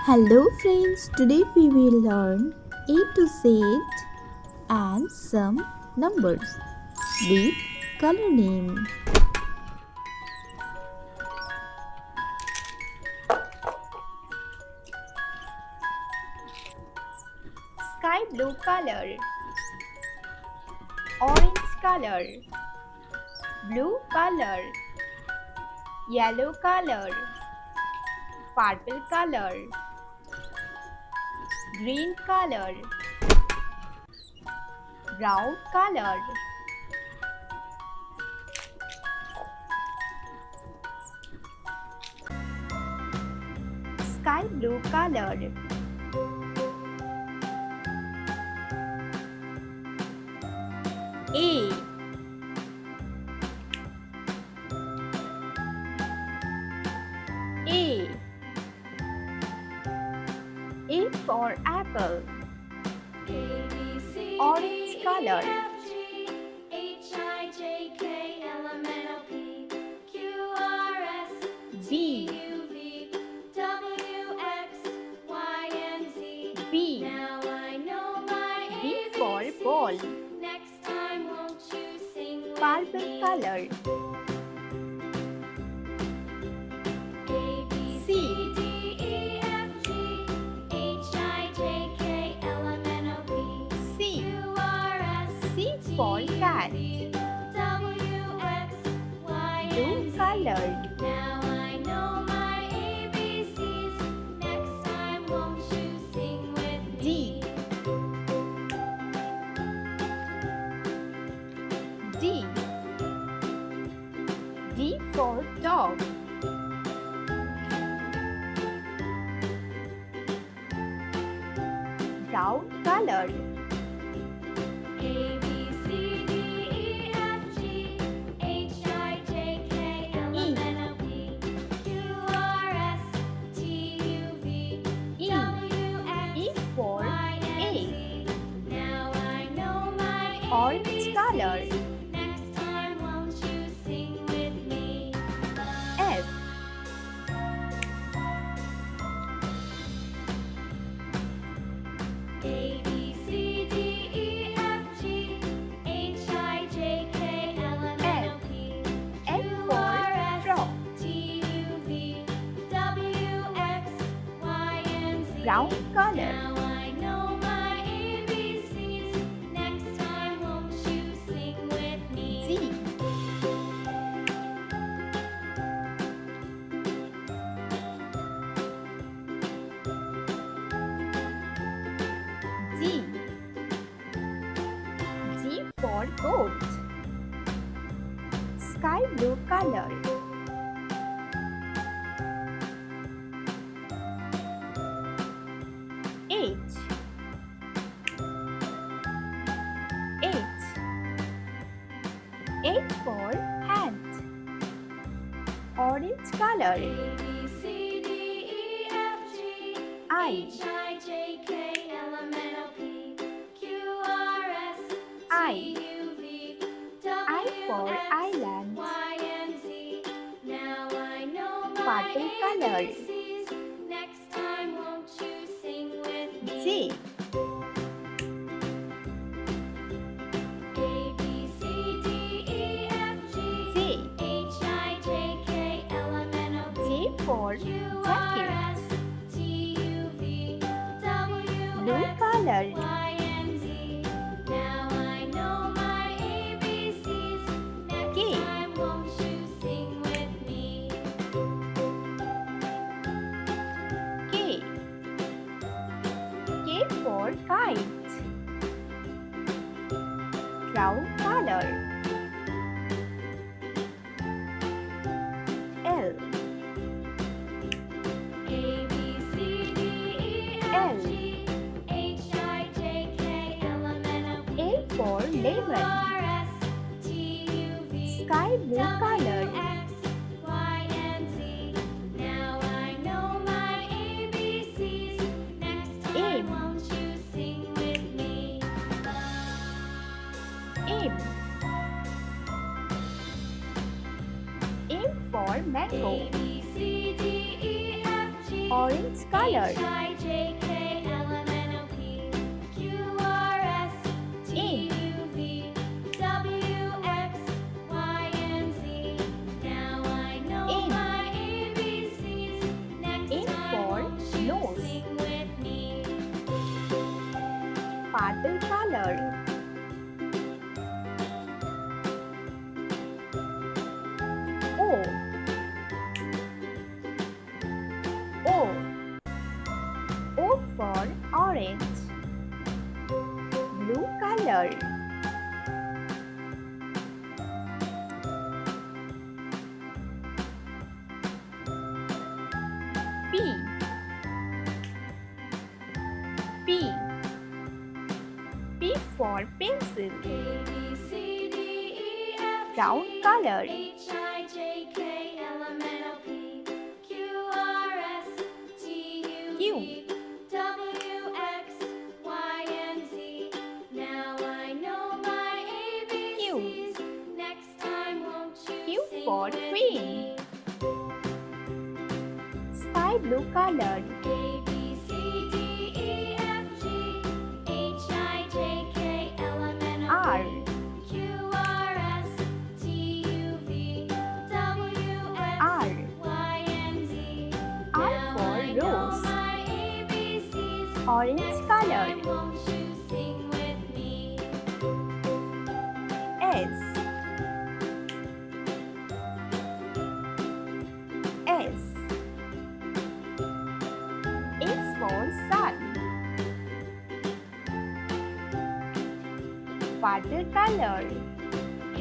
Hello friends, today we will learn A to Z and some numbers with color name. Sky blue color, orange color, blue color, yellow color, purple color, green color, brown color, sky blue color, A A A for apple, orange color, B B B for ball, purple color, C C C for cat, blue colored, D D D for dog, brown color, E for egg, orange color, F F for frog, brown color, Z Z G for goat, sky blue color, H H H for hat, orange color, I for island, purple color, J J for jacket, blue color, K K K for kite, brown color, L L for lemon, sky blue color, M for mango, Orange color. Nose. Purple color. O. O. O for orange. Blue color. P. P. P for pencil. Brown color. Q. Q for queen. Sky blue color. R. R. R for rose. Orange color. S. S. S for sun. Watercolor. T.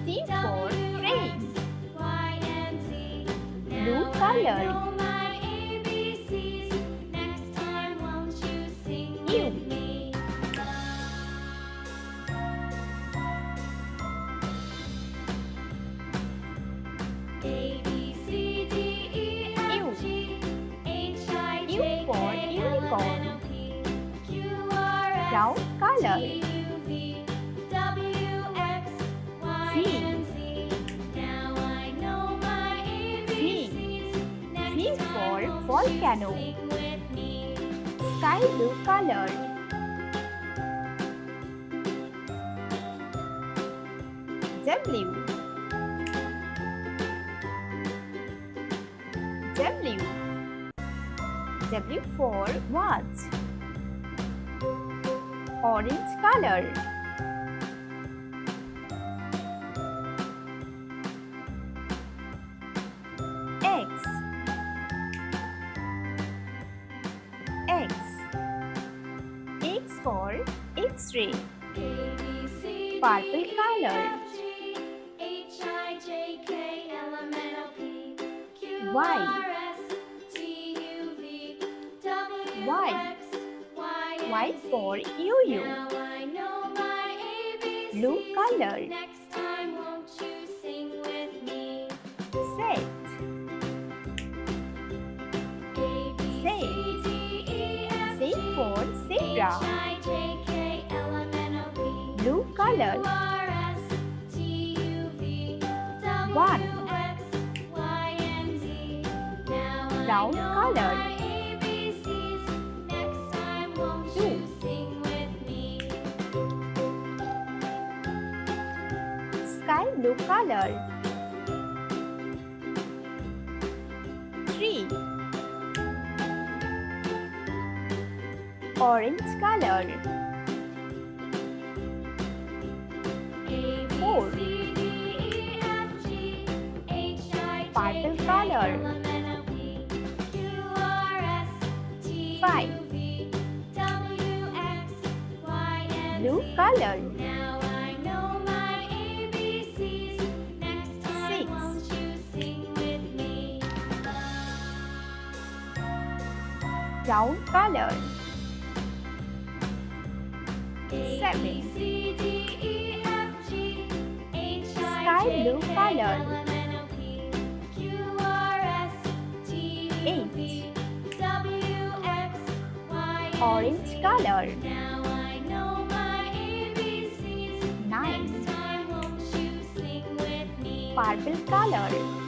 T for train. Blue color. U. U for unicorn. Brown color. V. V for volcano. Sky blue color. W. W. W for watch. Orange color. X. X. X for X-ray. Purple color. Y. Y. Y for you. Blue color. Z. Z. Z for zebra. Blue color. 1. Brown color. 2. Sky blue color. 3. Orange color. 4. Purple color. 5. Blue color. 6. Brown color. 7. Sky blue color. 8. Orange color. purple color.